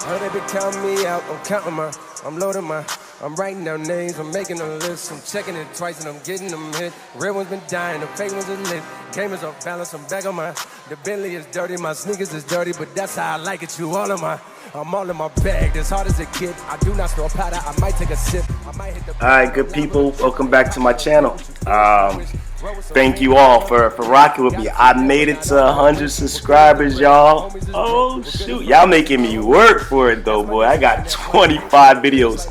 Heard they been counting me out, I'm counting I'm loading I'm writing down names, I'm making a list, I'm checking it twice and I'm getting them hit. Real ones been dying, the fake ones are lit. Game is off balance, I'm back on the Bentley is dirty, my sneakers is dirty, but that's how I like it, you all of I'm all in my bag, as hard as it gets. I do not snore powder, I might take a sip. I might hit the... Alright, good people, welcome back to my channel. Thank you all for rocking with me. I made it to 100 subscribers, y'all. Oh shoot, y'all making me work for it though, boy. I got 25 videos.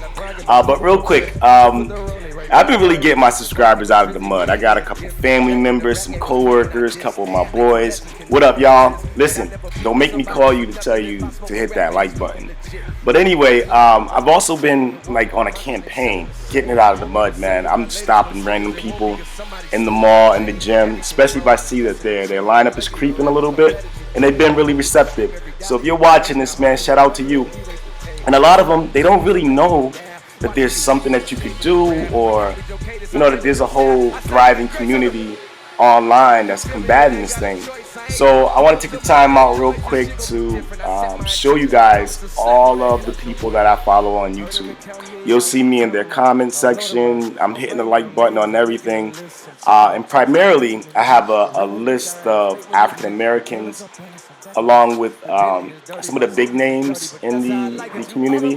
But real quick, I've been really getting my subscribers out of the mud. I got a couple family members, some co-workers, a couple of my boys. What up, y'all? Listen, don't make me call you to tell you to hit that like button. But anyway, I've also been like on a campaign, getting it out of the mud, man. I'm stopping random people in the mall, in the gym, especially if I see that their lineup is creeping a little bit, and they've been really receptive. So if you're watching this, man, shout out to you. And a lot of them, they don't really know that there's something that you could do, or you know, that there's a whole thriving community online that's combating this thing. So I want to take the time out real quick to show you guys all of the people that I follow on YouTube. You'll see me in their comment section. I'm hitting the like button on everything, and primarily I have a list of African Americans along with some of the big names in the community,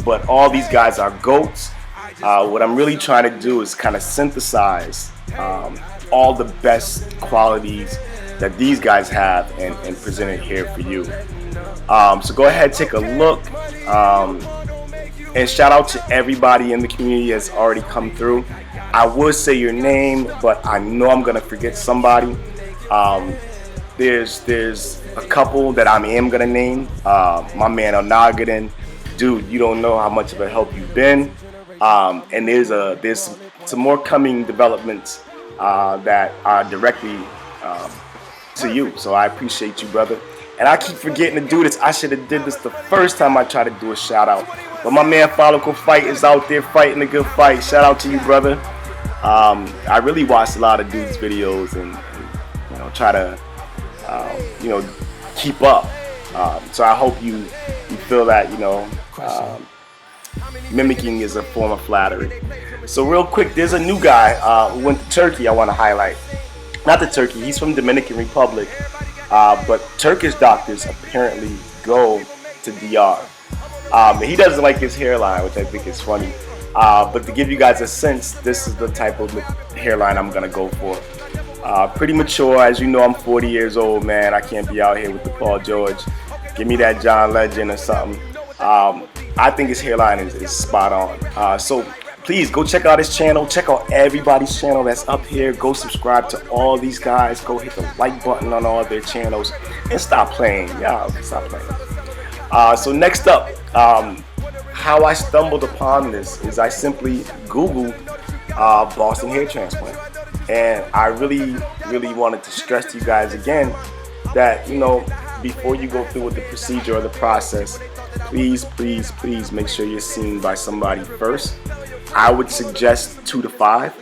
but all these guys are GOATs. What I'm really trying to do is kind of synthesize all the best qualities that these guys have and present it here for you. So go ahead, take a look, and shout out to everybody in the community that's already come through. I would say your name, but I know I'm gonna forget somebody. There's a couple that I am gonna name. My man Onagadan, dude, you don't know how much of a help you've been. And there's some more coming developments that are directly to you. So I appreciate you, brother. And I keep forgetting to do this. I should have did this the first time I tried to do a shout out. But my man Follicle Fight is out there fighting a good fight. Shout out to you, brother. I really watched a lot of dudes' videos and you know, try to you know, keep up. So I hope you feel that, you know, mimicking is a form of flattery. So real quick, there's a new guy who went to Turkey I want to highlight. Not the Turkey, he's from Dominican Republic, but Turkish doctors apparently go to DR. He doesn't like his hairline, which I think is funny. But to give you guys a sense, this is the type of hairline I'm gonna go for. Pretty mature, as you know. I'm 40 years old, man. I can't be out here with the Paul George. Give me that John Legend or something. I think his hairline is spot on. So please go check out his channel. Check out everybody's channel that's up here. Go subscribe to all these guys. Go hit the like button on all their channels and stop playing. Yeah, okay, stop playing. So next up, how I stumbled upon this is I simply Googled Boston hair transplant. And I really wanted to stress to you guys again that, you know, before you go through with the procedure or the process, please make sure you're seen by somebody first. I would suggest 2 to 5.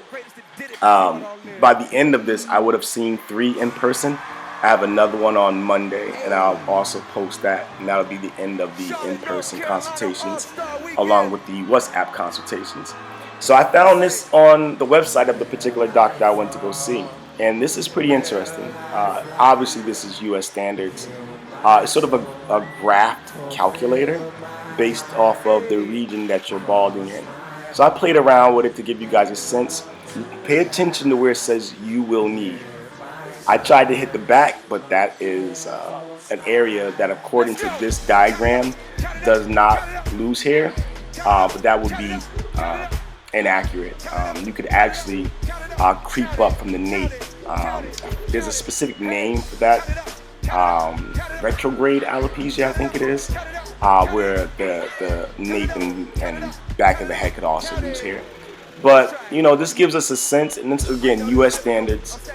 By the end of this, I would have seen 3 in person. I have another one on Monday, and I'll also post that, and that'll be the end of the in-person consultations along with the WhatsApp consultations. So I found this on the website of the particular doctor I went to go see, and this is pretty interesting. Obviously this is US standards. It's sort of a graft calculator based off of the region that you're balding in. So I played around with it to give you guys a sense. Pay attention to where it says you will need. I tried to hit the back, but that is an area that, according to this diagram, does not lose hair, but that would be inaccurate. You could actually creep up from the nape. There's a specific name for that, retrograde alopecia, I think it is, where the nape and back of the head could also lose hair. But you know, this gives us a sense, and this again US standards,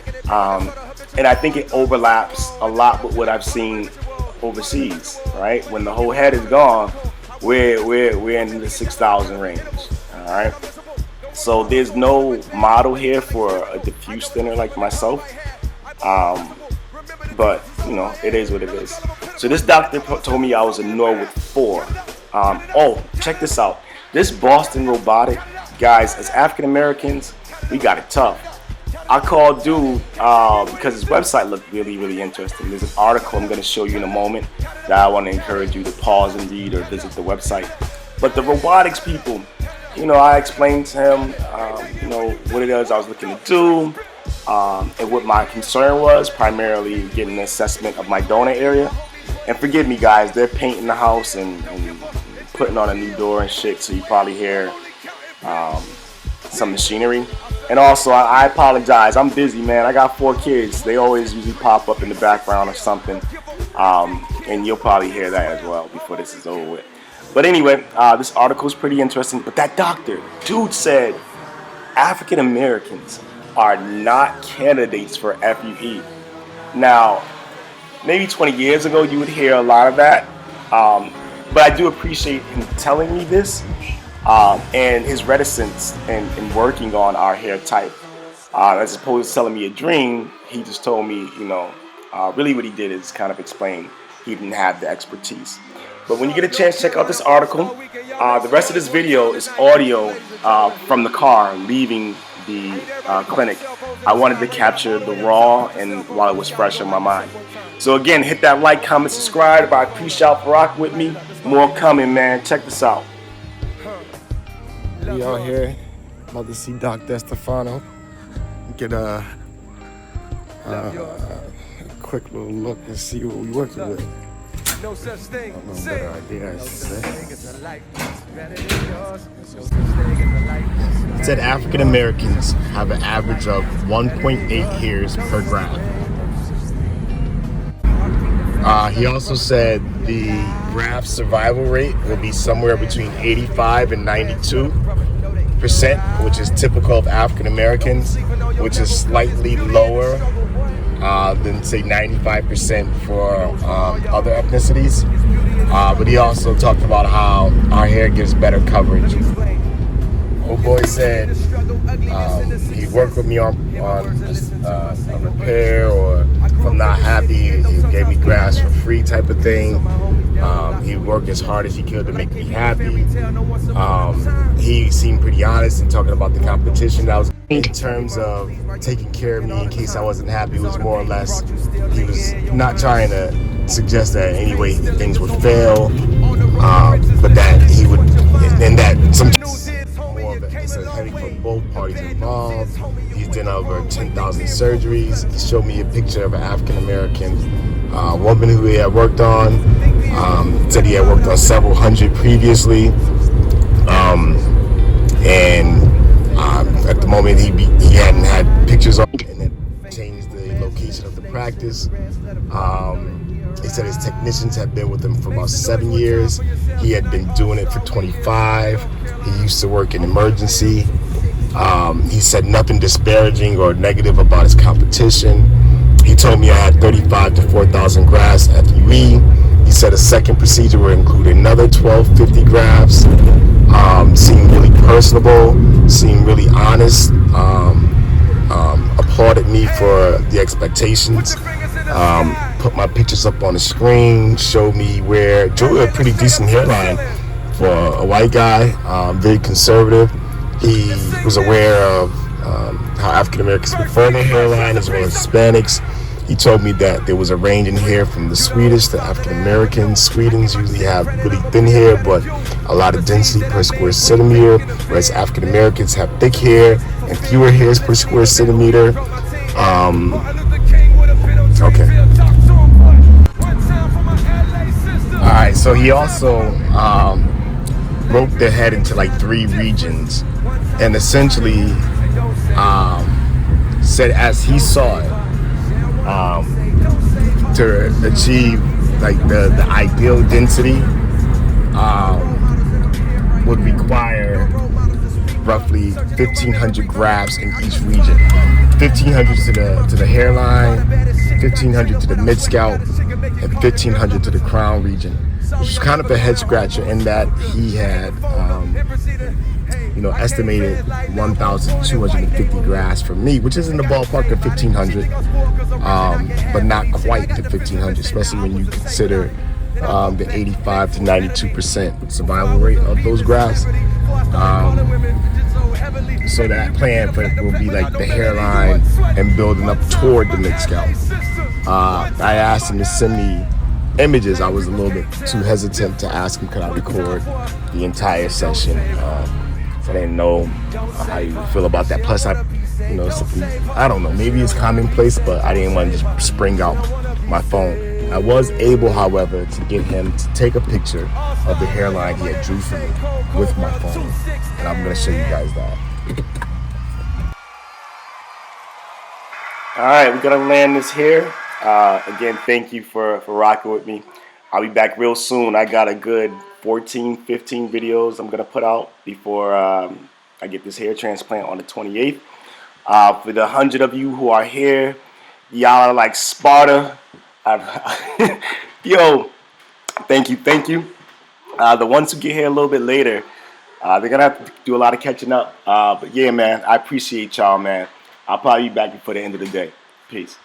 and I think it overlaps a lot with what I've seen overseas. Right, when the whole head is gone, we're in the 6,000 range. All right. So there's no model here for a diffuse thinner like myself, but you know, it is what it is. So this doctor told me I was a Norwood 4. Oh, check this out. This Boston robotic, guys, as African Americans, we got it tough. I called dude because his website looked really interesting. There's an article I'm going to show you in a moment that I want to encourage you to pause and read or visit the website. But the robotics people, you know, I explained to him, you know, what it is I was looking to do, and what my concern was, primarily getting an assessment of my donor area. And forgive me, guys, they're painting the house and putting on a new door and shit, so you probably hear some machinery. And also, I apologize, I'm busy, man. I got 4 kids. They always usually pop up in the background or something, and you'll probably hear that as well before this is over with. But anyway, this article is pretty interesting. But that doctor, dude, said African Americans are not candidates for FUE. Now, maybe 20 years ago, you would hear a lot of that, but I do appreciate him telling me this. And his reticence in working on our hair type, as opposed to telling me a dream, he just told me, you know, really what he did is kind of explain he didn't have the expertise. But when you get a chance, check out this article. The rest of this video is audio from the car leaving the clinic. I wanted to capture the raw and while it was fresh in my mind. So again, hit that like, comment, subscribe. I appreciate y'all for rocking with me. More coming, man. Check this out. We out here about to see Doc Distefano. Get a quick little look and see what we working with. No such thing. No better idea. It said African Americans have an average of 1.8 hairs per gram. He also said the graft survival rate will be somewhere between 85 and 92%, which is typical of African Americans, which is slightly lower than say 95% for other ethnicities. But he also talked about how our hair gives better coverage. Old boy said he worked with me on a repair, or if I'm not happy, he gave me grass for free type of thing. He worked as hard as he could to make me happy. He seemed pretty honest in talking about the competition that was in terms of taking care of me in case I wasn't happy. It was more or less, he was not trying to suggest that in any way things would fail, but that he would, and that sometimes it's a headache for both parties involved. He's done over 10,000 surgeries. He showed me a picture of an African American woman who he had worked on. Said he had worked on several hundred previously, and at the moment he hadn't had pictures on, and it changed the location of the practice. He said his technicians had been with him for about 7 years. He had been doing it for 25. He used to work in emergency. He said nothing disparaging or negative about his competition. He told me I had 35 to 4,000 grafts FUE. He said a second procedure would include another 1,250 grafts. Seemed really personable, seemed really honest. Applauded me for the expectations. Put my pictures up on the screen, showed me where, drew a pretty decent hairline for a white guy, very conservative. He was aware of how African Americans prefer their hairline as well as Hispanics. He told me that there was a range in hair from the Swedish to African Americans. Swedes usually have really thin hair, but a lot of density per square centimeter, whereas African Americans have thick hair and fewer hairs per square centimeter. Okay. Alright, so he also broke their head into like 3 regions, and essentially said as he saw it, to achieve like the ideal density would require roughly 1,500 grafts in each region. 1,500 to the hairline, 1,500 to the mid scalp, and 1,500 to the crown region, which is kind of a head scratcher in that he had estimated 1,250 grafts for me, which is in the ballpark of 1,500. but not quite the 1,500, especially when you consider the 85 to 92% survival rate of those grafts. So that plan will be like the hairline and building up toward the mid-scalp. I asked him to send me images. I was a little bit too hesitant to ask him could I record the entire session. So I didn't know how you feel about that. Plus, I don't know, maybe it's commonplace, but I didn't want to just spring out my phone. I was able, however, to get him to take a picture of the hairline he had drew for me with my phone. And I'm going to show you guys that. All right, we're going to land this here. Again, thank you for rocking with me. I'll be back real soon. I got a good 14, 15 videos I'm going to put out before I get this hair transplant on the 28th. For the 100 of you who are here, y'all are like Sparta. Yo, thank you. The ones who get here a little bit later, they're going to have to do a lot of catching up. But yeah, man, I appreciate y'all, man. I'll probably be back before the end of the day. Peace.